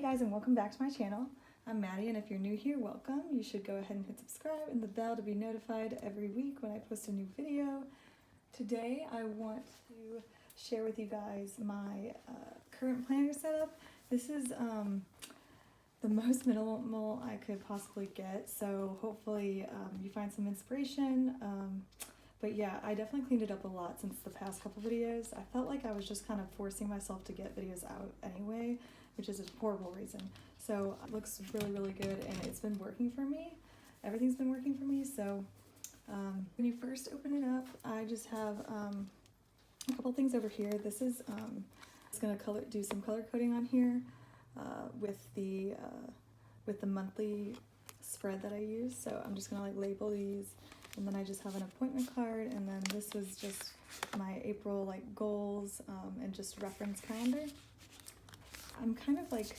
guys, and welcome back to my channel. I'm Maddie, and if you're new here, welcome. You should go ahead and hit subscribe and the bell to be notified every week when I post a new video. Today I want to share with you guys my current planner setup. This is the most minimal I could possibly get, so hopefully you find some inspiration. But yeah, I definitely cleaned it up a lot since the past couple videos. I felt like I was just kind of forcing myself to get videos out anyway, which is a horrible reason. So it looks really good, and it's been working for me. Everything's been working for me. So when you first open it up, I just have a couple things over here. This is just gonna do some color coding on here with the monthly spread that I use. So I'm just gonna like label these. And then I just have an appointment card, and then this was just my April like goals and just reference calendar. I'm kind of like,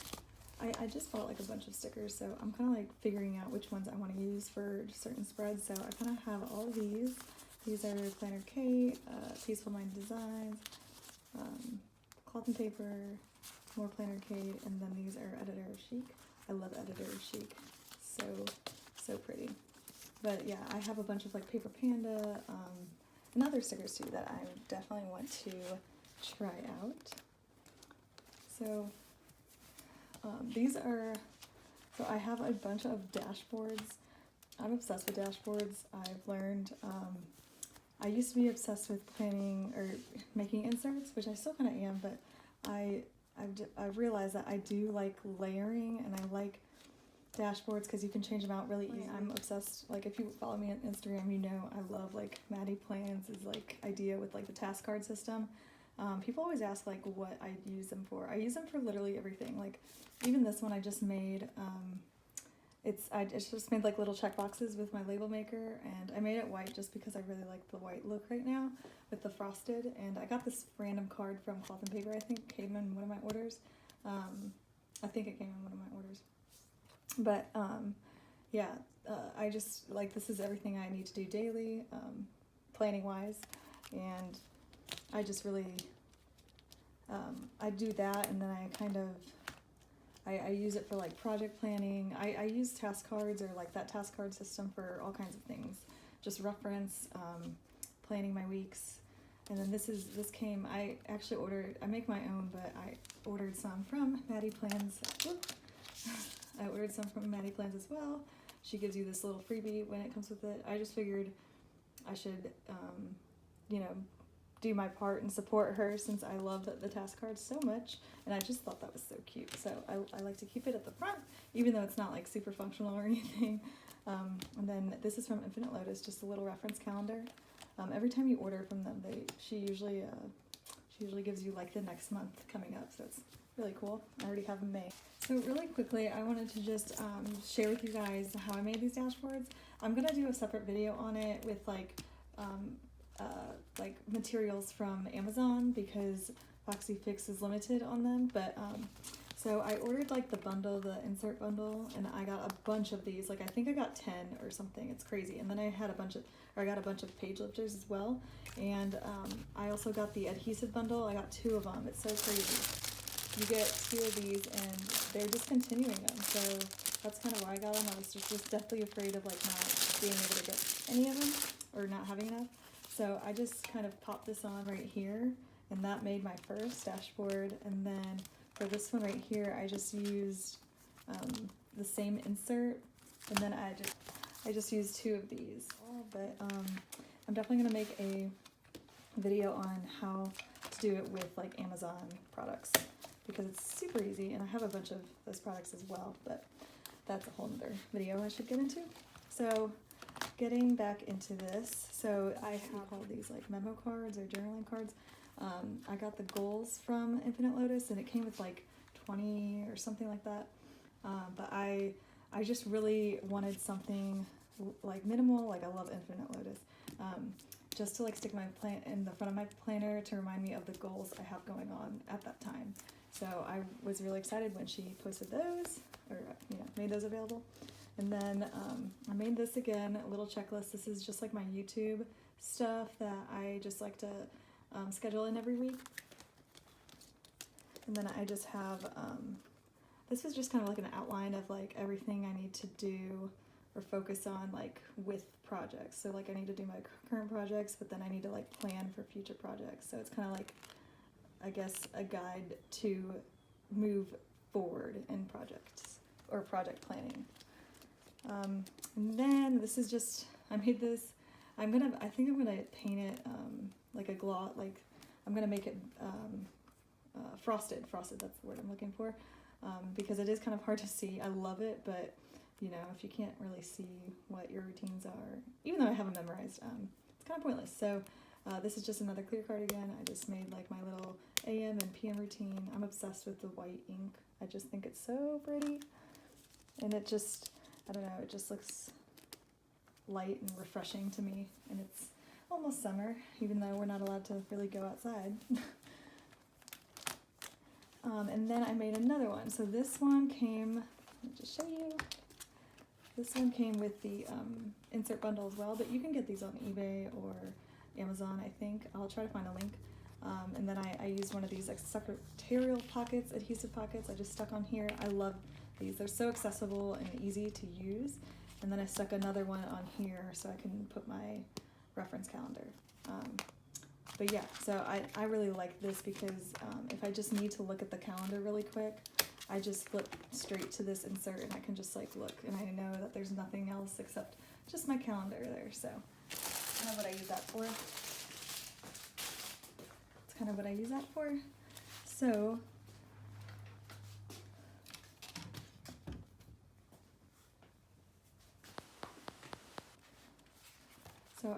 I just bought like a bunch of stickers, so I'm kind of like figuring out which ones I want to use for certain spreads. So I kind of have all of these. These are Planner Kate, Peaceful Mind Designs, cloth and paper, more Planner Kate, and then these are Editor Chic. I love Editor Chic, so pretty. But yeah, I have a bunch of like Paper Panda and other stickers too that I definitely want to try out. So so I have a bunch of dashboards. I'm obsessed with dashboards. I've learned, I used to be obsessed with planning or making inserts, which I still kind of am, but I've realized that I do like layering, and I like dashboards because you can change them out really easy. I'm obsessed, like if you follow me on Instagram, you know I love like Maddie Plans is like idea with like the task card system. People always ask like what I use them for. I use them for literally everything. Like even this one I just made, I just made like little check boxes with my label maker, and I made it white just because I really like the white look right now with the frosted. And I got this random card from Cloth and Paper. I think it came in one of my orders. But yeah, I just like, this is everything I need to do daily, planning wise, and I just really, I do that, and then I kind of, I use it for like project planning. I use task cards or like that task card system for all kinds of things, just reference, planning my weeks. And then this came, I actually I make my own, but I ordered some from Maddie Plans. Whoop. I ordered some from Maddie Plans as well. She gives you this little freebie when it comes with it. I just figured I should, you know, do my part and support her since I love the task cards so much. And I just thought that was so cute. So I like to keep it at the front, even though it's not like super functional or anything. And then this is from Infinite Lotus, just a little reference calendar. Every time you order from them, she usually gives you like the next month coming up. So it's really cool. I already have them made. So really quickly, I wanted to just share with you guys how I made these dashboards. I'm gonna do a separate video on it with like materials from Amazon because Foxy Fix is limited on them. But so I ordered like the bundle, the insert bundle, and I got a bunch of these. Like I think I got 10 or something. It's crazy. And then I got a bunch of page lifters as well. And I also got the adhesive bundle. I got 2 of them. It's so crazy. You get 2 of these, and they're discontinuing them, so that's kind of why I got them. I was just deathly afraid of like not being able to get any of them or not having enough. So I just kind of popped this on right here, and that made my first dashboard. And then for this one right here, I just used the same insert, and then I just used 2 of these. But I'm definitely gonna make a video on how to do it with like Amazon products, because it's super easy, and I have a bunch of those products as well, but that's a whole nother video I should get into. So getting back into this, so I have all these like memo cards or journaling cards. I got the goals from Infinite Lotus, and it came with like 20 or something like that. But I just really wanted something like minimal. Like I love Infinite Lotus. Just to like stick my plan in the front of my planner to remind me of the goals I have going on at that time. So I was really excited when she posted those, or made those available. And then I made this again, a little checklist. This is just like my YouTube stuff that I just like to schedule in every week. And then I just have this was just kind of like an outline of like everything I need to do or focus on like with projects. So like I need to do my current projects, but then I need to like plan for future projects. So it's kind of like, I guess, a guide to move forward in projects or project planning. And then this is just, I made this, I think I'm gonna paint it like a gloss, like I'm gonna make it frosted, that's the word I'm looking for, because it is kind of hard to see. I love it, but you know, if you can't really see what your routines are, even though I have them memorized, it's kind of pointless. So this is just another clear cardigan. I just made like my little AM and PM routine. I'm obsessed with the white ink. I just think it's so pretty, and it just, I don't know, it just looks light and refreshing to me, and it's almost summer, even though we're not allowed to really go outside. And then I made another one. So this one came, let me just show you. This one came with the insert bundle as well, but you can get these on eBay or Amazon, I think. I'll try to find a link. And then I used one of these like secretarial pockets, adhesive pockets. I just stuck on here. I love these. They're so accessible and easy to use. And then I stuck another one on here so I can put my reference calendar. But yeah, so I really like this because if I just need to look at the calendar really quick, I just flip straight to this insert and I can just like look, and I know that there's nothing else except just my calendar there. So that's kind of what I use that for. That's kind of what I use that for. So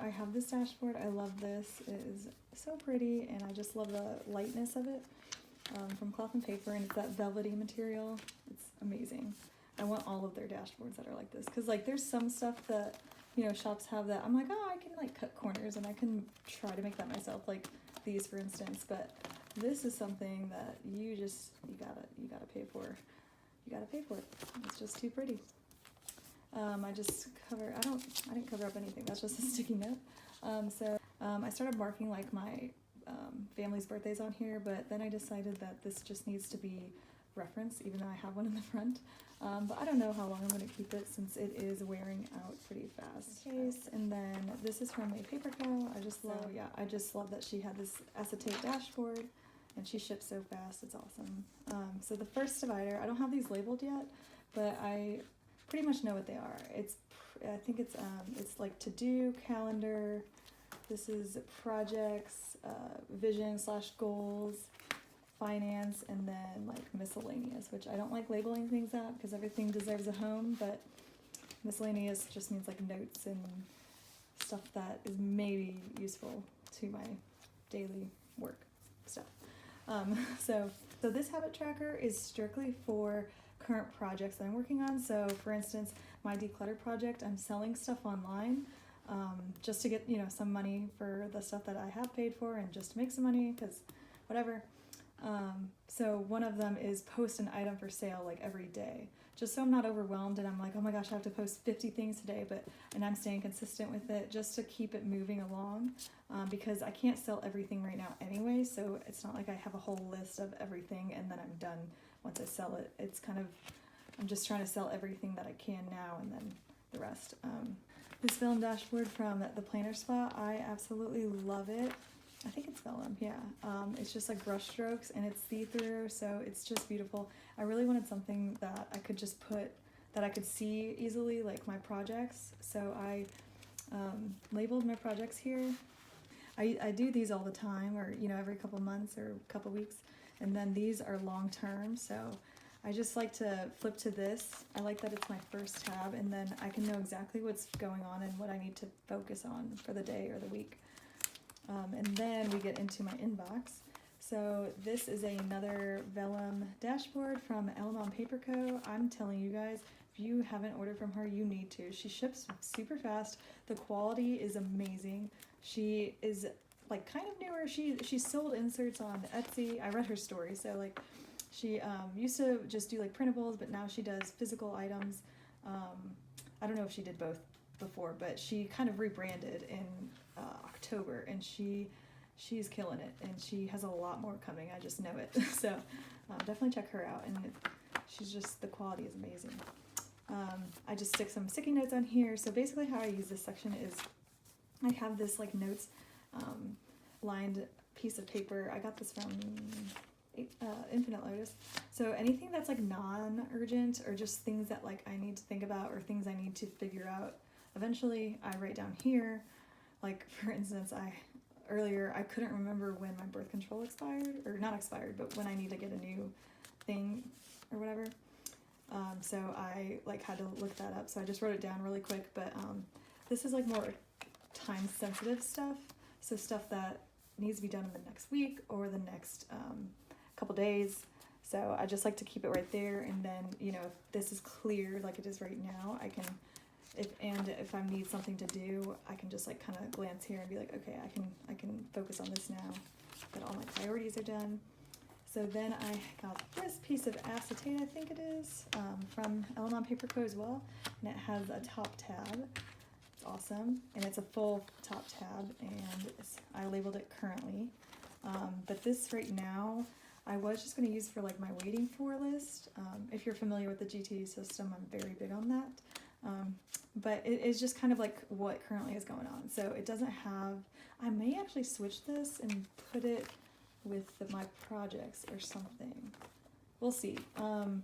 I have this dashboard. I love this. It is so pretty, and I just love the lightness of it, from Cloth and Paper, and it's that velvety material. It's amazing. I want all of their dashboards that are like this, because like there's some stuff that, you know, shops have that I'm like, oh, I can like cut corners and I can try to make that myself, like these for instance, but this is something that you gotta pay for. You gotta pay for it. It's just too pretty. I didn't cover up anything. That's just a sticky note. I started marking like my family's birthdays on here, but then I decided that this just needs to be reference, even though I have one in the front. But I don't know how long I'm going to keep it since it is wearing out pretty fast. Case, and then this is from a Paper Co. I just love that she had this acetate dashboard, and she ships so fast. It's awesome. So the first divider, I don't have these labeled yet, but I pretty much know what they are. I think it's like to do, calendar. This is projects, vision/goals, finance, and then like miscellaneous, which I don't like labeling things out because everything deserves a home, but miscellaneous just means like notes and stuff that is maybe useful to my daily work stuff. So this habit tracker is strictly for current projects that I'm working on. So for instance, my declutter project, I'm selling stuff online just to get, you know, some money for the stuff that I have paid for, and just to make some money because whatever. So one of them is post an item for sale like every day, just so I'm not overwhelmed and I'm like, oh my gosh, I have to post 50 things today, and I'm staying consistent with it just to keep it moving along, because I can't sell everything right now anyway, so it's not like I have a whole list of everything and then I'm done once I sell it. It's kind of, I'm just trying to sell everything that I can now and then the rest. This vellum dashboard from the Planner Spot, I absolutely love it. I think it's vellum, yeah. It's just like brush strokes and it's see-through, so it's just beautiful. I really wanted something that I could just put, that I could see easily, like my projects. So I labeled my projects here. I do these all the time, or you know, every couple months or couple weeks, and then these are long-term, so I just like to flip to this. I like that it's my first tab, and then I can know exactly what's going on and what I need to focus on for the day or the week. And then we get into my inbox. So this is another vellum dashboard from Element Paper Co. I'm telling you guys, if you haven't ordered from her, you need to. She ships super fast. The quality is amazing. She is like kind of newer. She sold inserts on Etsy. I read her story, so like she used to just do like printables, but now she does physical items. I don't know if she did both before, but she kind of rebranded in October, and she's killing it, and she has a lot more coming. I just know it. So definitely check her out. And the quality is amazing. I just stick some sticky notes on here. So basically how I use this section is I have this like notes lined piece of paper. I got this from Infinite Lotus. So anything that's like non-urgent or just things that like I need to think about or things I need to figure out, eventually I write down here. Like for instance, earlier I couldn't remember when my birth control expired, or not expired, but when I need to get a new thing or whatever. So I like had to look that up. So I just wrote it down really quick, but this is like more time sensitive stuff. So stuff that needs to be done in the next week or the next couple days. So I just like to keep it right there. And then, you know, if this is clear like it is right now, I can, if I need something to do, I can just like kind of glance here and be like, okay, I can focus on this now that all my priorities are done. So then I got this piece of acetate, I think it is, from Element Paper Co. as well, and it has a top tab. It's awesome, and it's a full top tab, and I labeled it currently. But this right now, I was just going to use for like my waiting for list. If you're familiar with the GTD system, I'm very big on that. But it is just kind of like what currently is going on. So it doesn't have, I may actually switch this and put it with my projects or something. We'll see. I'm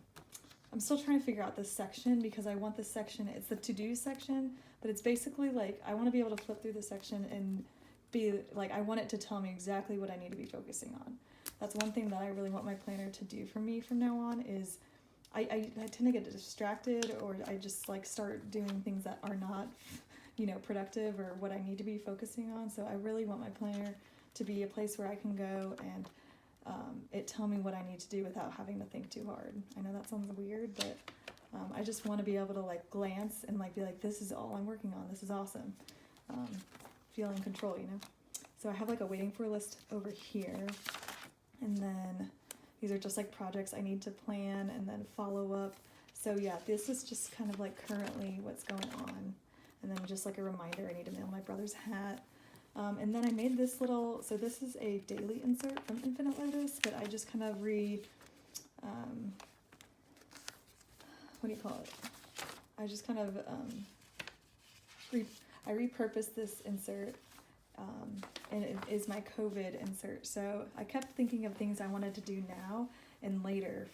still trying to figure out this section because I want this section, it's the to-do section, but it's basically like, I want to be able to flip through the section and be like, I want it to tell me exactly what I need to be focusing on. That's one thing that I really want my planner to do for me from now on is I tend to get distracted, or I just like start doing things that are not, you know, productive or what I need to be focusing on. So I really want my planner to be a place where I can go and it tell me what I need to do without having to think too hard. I know that sounds weird, but I just want to be able to like glance and like be like, this is all I'm working on. This is awesome. Feel in control, you know? So I have like a waiting for list over here. And then these are just like projects I need to plan and then follow up. So yeah, this is just kind of like currently what's going on. And then just like a reminder, I need to mail my brother's hat. And then I made this little, so this is a daily insert from Infinite Lotus, but I just kind of what do you call it? I just kind of, I repurposed this insert, and it is my COVID insert. So I kept thinking of things I wanted to do now and later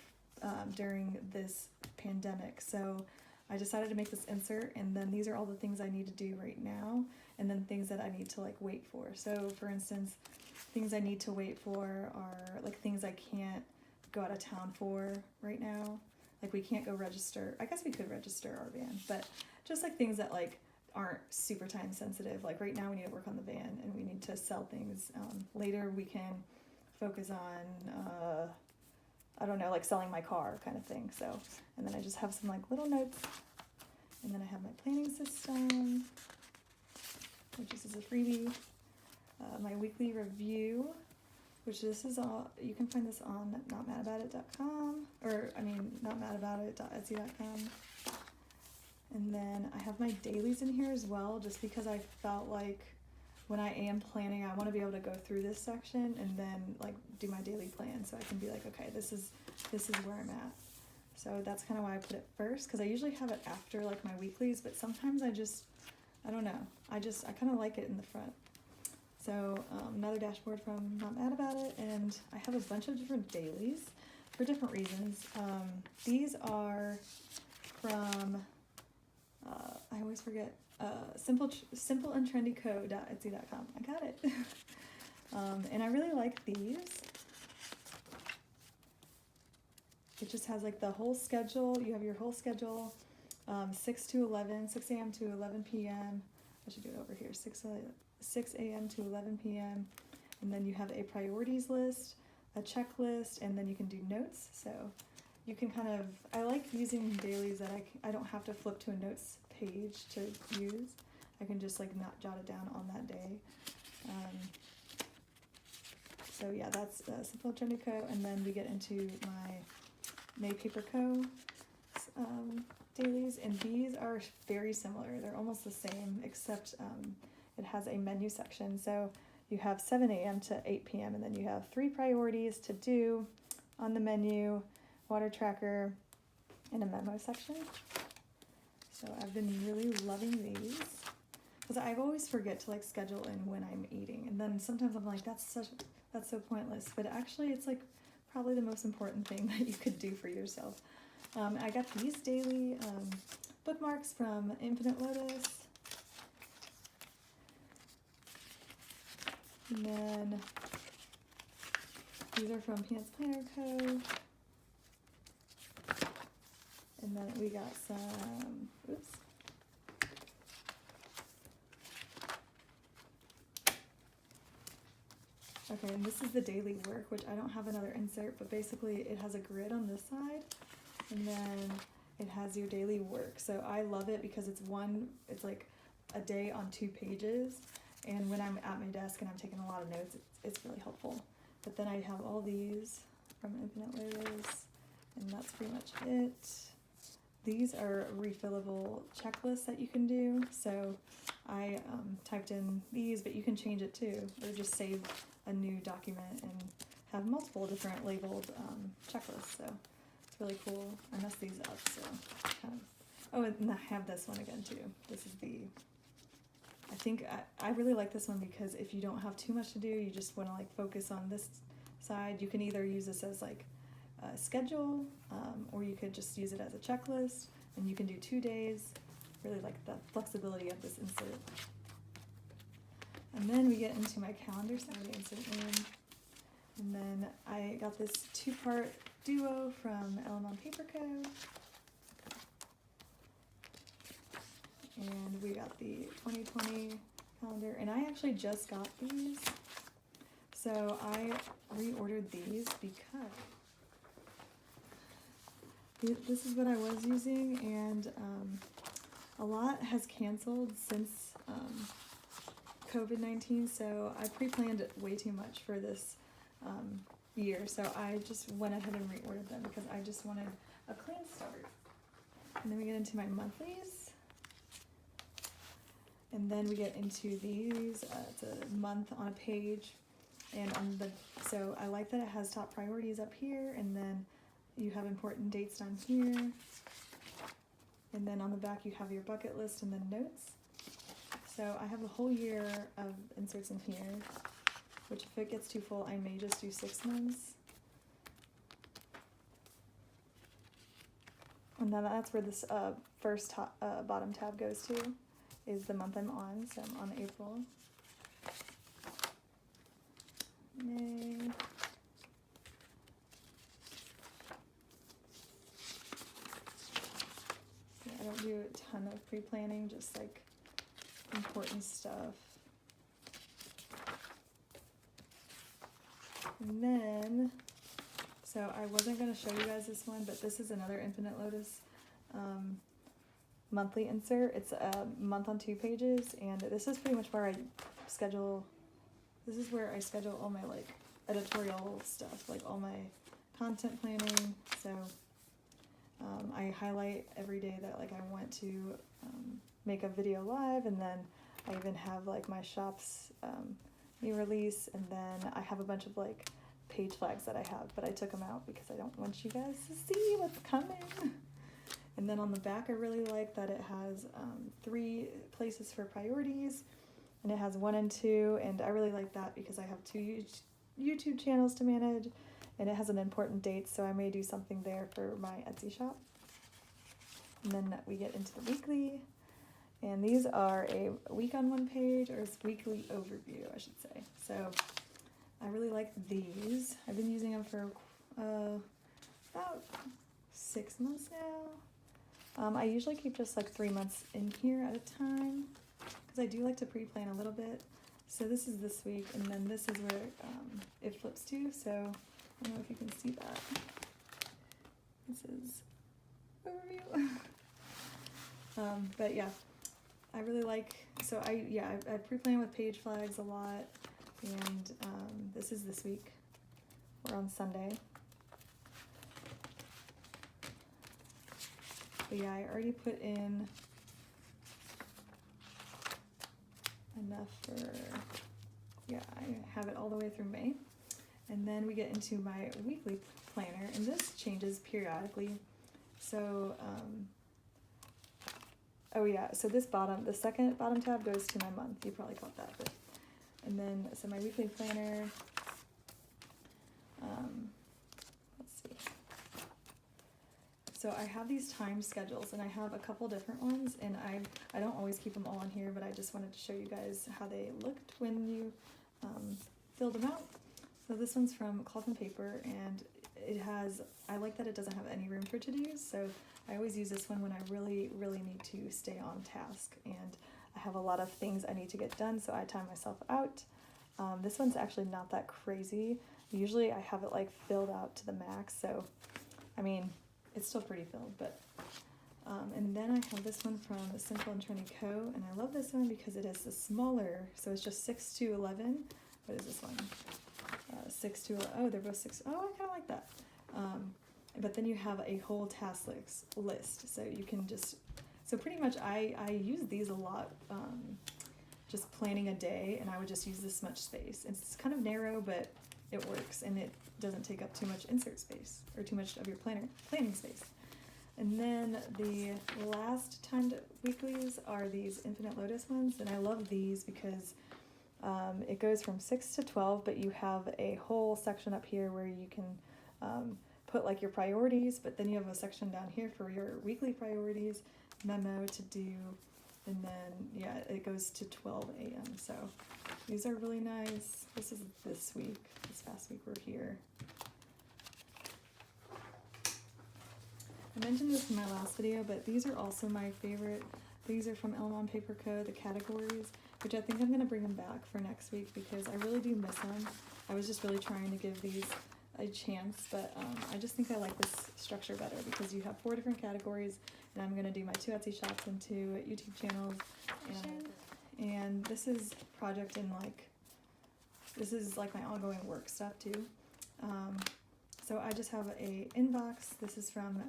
during this pandemic. So I decided to make this insert, and then these are all the things I need to do right now, and then things that I need to like wait for. So for instance, things I need to wait for are like things I can't go out of town for right now. Like we can't go register. I guess we could register our van, but just like things that like aren't super time sensitive. Like right now we need to work on the van and we need to sell things. Later we can focus on, I don't know, like selling my car kind of thing. So, and then I just have some like little notes, and then I have my planning system, which is a freebie, my weekly review, which this is all, you can find this on notmadaboutit.com, or I mean, notmadaboutit.etsy.com. And then I have my dailies in here as well, just because I felt like when I am planning, I want to be able to go through this section and then like do my daily plan, so I can be like, okay, this is where I'm at. So that's kind of why I put it first, because I usually have it after like my weeklies, but sometimes I don't know, I kind of like it in the front. So another dashboard from Not Mad About It, and I have a bunch of different dailies for different reasons. These are from, I always forget, simpleandtrendyco.etsy.com. I got it. And I really like these. It just has like the whole schedule. You have your whole schedule, 6 a.m. to 11 p.m. I should do it over here, 6 a.m. to 11 p.m. And then you have a priorities list, a checklist, and then you can do notes. So you can kind of, I like using dailies that I don't have to flip to a notes page to use. I can just like not jot it down on that day. So yeah, that's Simple and Trendy Co. And then we get into my May Paper Co. Dailies, and these are very similar. They're almost the same, except it has a menu section. So you have 7 a.m. to 8 p.m. and then you have 3 priorities to do on the menu, water tracker, and a memo section. So I've been really loving these because I always forget to like schedule in when I'm eating, and then sometimes I'm like, that's so pointless, but actually it's like probably the most important thing that you could do for yourself. I got these daily bookmarks from Infinite Lotus. And then these are from Peanuts Planner Co. And then we got some, oops. Okay, and this is the daily work, which I don't have another insert, but basically it has a grid on this side, and then it has your daily work. So I love it because it's like a day on 2 pages, and when I'm at my desk and I'm taking a lot of notes, it's really helpful. But then I have all these from Infinite Lotus, and that's pretty much it. These are refillable checklists that you can do. So I typed in these, but you can change it too, or just save a new document and have multiple different labeled checklists. So it's really cool. I messed these up, so. Oh, and I have this one again too. This is I think I really like this one because if you don't have too much to do, you just want to like focus on this side, you can either use this as like a schedule, or you could just use it as a checklist, and you can do 2 days. Really like the flexibility of this insert. And then we get into my calendar side insert in. And then I got this 2-part duo from Ellen Paper Co. And we got the 2020 calendar, and I actually just got these. So I reordered these because this is what I was using, and a lot has canceled since COVID-19, so I pre-planned way too much for this year, so I just went ahead and reordered them because I just wanted a clean start. And then we get into my monthlies, and then we get into these. It's a month on a page, and so I like that it has top priorities up here, and then you have important dates down here, and then on the back you have your bucket list and then notes. So I have a whole year of inserts in here, which if it gets too full, I may just do 6 months. And then that's where this first bottom tab goes to, is the month I'm on. So I'm on April, May, I don't do a ton of pre-planning, just like important stuff. And then, so I wasn't going to show you guys this one, but this is another Infinite Lotus monthly insert. It's a month on 2 pages, and this is pretty much where I schedule all my like editorial stuff, like all my content planning. So I highlight every day that like I want to make a video live, and then I even have like my shop's new release, and then I have a bunch of like page flags that I have, but I took them out because I don't want you guys to see what's coming. And then on the back, I really like that it has 3 places for priorities, and it has 1 and 2, and I really like that because I have 2 YouTube channels to manage, and it has an important date, so I may do something there for my Etsy shop. And then we get into the weekly, and these are a week on 1 page, or it's weekly overview, I should say. So I really like these. I've been using them for about 6 months now. I usually keep just like 3 months in here at a time because I do like to pre-plan a little bit. So this is this week, and then this is where it flips to. So I don't know if you can see that. This is overview. But yeah, I really like, so I pre-plan with page flags a lot, and this is this week. We're on Sunday. But yeah, I already put in enough for, yeah, I have it all the way through May. And then we get into my weekly planner, and this changes periodically. So, oh yeah, so this bottom, the second bottom tab goes to my month. You probably caught that, but, and then, so my weekly planner, let's see. So I have these time schedules, and I have a couple different ones, and I don't always keep them all on here, but I just wanted to show you guys how they looked when you filled them out. So this one's from Cloth and Paper, and it has, I like that it doesn't have any room for to-dos, so I always use this one when I really, really need to stay on task, and I have a lot of things I need to get done, so I time myself out. This one's actually not that crazy. Usually I have it like filled out to the max, so I mean, it's still pretty filled, but and then I have this one from Simple and Trendy Co, and I love this one because it is the smaller, so it's just 6 to 11. What is this one? 6 to, oh, they're both 6. Oh, I kind of like that. But then you have a whole task list, so you can just, so pretty much I use these a lot, just planning a day, and I would just use this much space. It's kind of narrow, but it works, and it doesn't take up too much insert space, or too much of your planning space. And then the last timed weeklies are these Infinite Lotus ones, and I love these because it goes from 6 to 12, but you have a whole section up here where you can put like your priorities, but then you have a section down here for your weekly priorities, memo to do, and then yeah, it goes to 12 a.m. So these are really nice. This is this week, this past week we're here. I mentioned this in my last video, but these are also my favorite. These are from Elmon Paper Co., the categories, which I think I'm going to bring them back for next week because I really do miss them. I was just really trying to give these a chance, but I just think I like this structure better because you have 4 different categories, and I'm going to do my 2 Etsy shops and 2 YouTube channels, and this is project and like, this is like my ongoing work stuff too. So I just have a inbox. This is from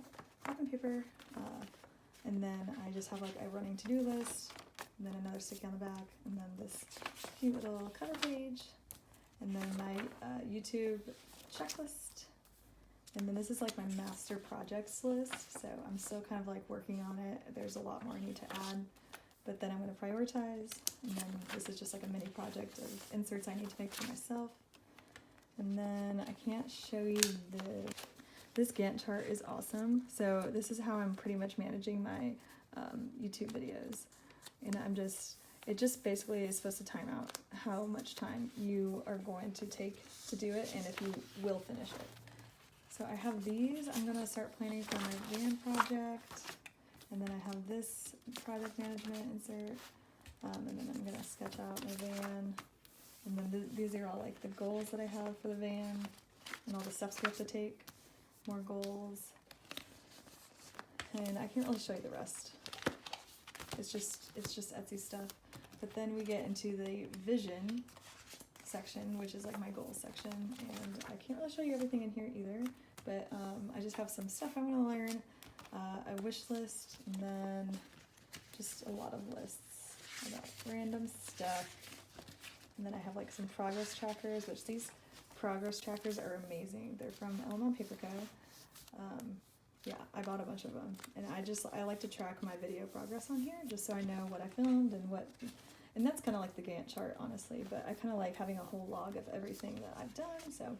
Cloth and Paper, and then I just have like a running to-do list, and then another sticky on the back, and then this cute little cover page, and then my YouTube checklist, and then this is like my master projects list, so I'm still kind of like working on it. There's a lot more I need to add, but then I'm going to prioritize, and then this is just like a mini project of inserts I need to make for myself. And then I can't show you this Gantt chart is awesome. So this is how I'm pretty much managing my YouTube videos, and it just basically is supposed to time out how much time you are going to take to do it and if you will finish it. So I have these. I'm going to start planning for my van project, and then I have this project management insert, and then I'm going to sketch out my van, and then these are all like the goals that I have for the van and all the steps we have to take, more goals, and I can't really show you the rest. It's just Etsy stuff. But then we get into the vision section, which is like my goals section, and I can't really show you everything in here either, but I just have some stuff I want to learn, a wish list, and then just a lot of lists about random stuff. And then I have like some progress trackers, which these progress trackers are amazing. They're from Elmon Paper Co. Yeah, I bought a bunch of them, and I like to track my video progress on here just so I know what I filmed and that's kind of like the Gantt chart, honestly, but I kind of like having a whole log of everything that I've done. So,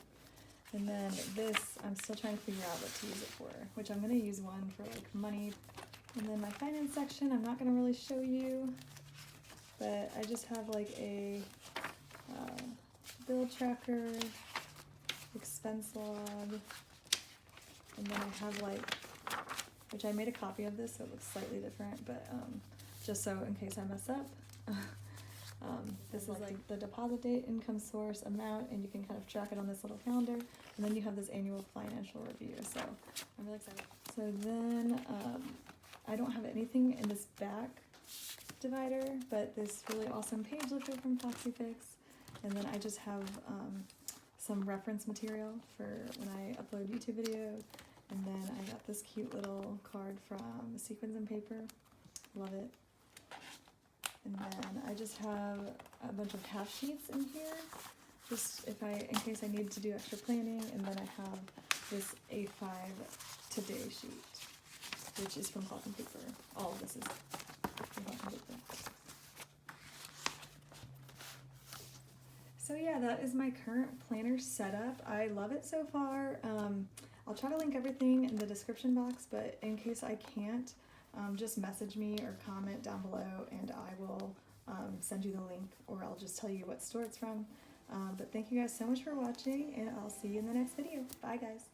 and then this, I'm still trying to figure out what to use it for, which I'm going to use one for like money. And then my finance section, I'm not going to really show you, but I just have like a bill tracker, expense log, and then I have like, which I made a copy of this so it looks slightly different, but just so in case I mess up. This is like the deposit date, income source, amount, and you can kind of track it on this little calendar. And then you have this annual financial review, so I'm really excited. So then I don't have anything in this back divider, but this really awesome page lifter from FoxyFix. And then I just have some reference material for when I upload YouTube videos. And then I got this cute little card from Sequins and Paper. Love it. And then I just have a bunch of half sheets in here, just in case I need to do extra planning. And then I have this A5 today sheet. which is from Cloth and Paper. All of this is from Cloth and Paper. So yeah, that is my current planner setup. I love it so far. I'll try to link everything in the description box, but in case I can't, just message me or comment down below and I will send you the link, or I'll just tell you what store it's from. But thank you guys so much for watching, and I'll see you in the next video. Bye guys.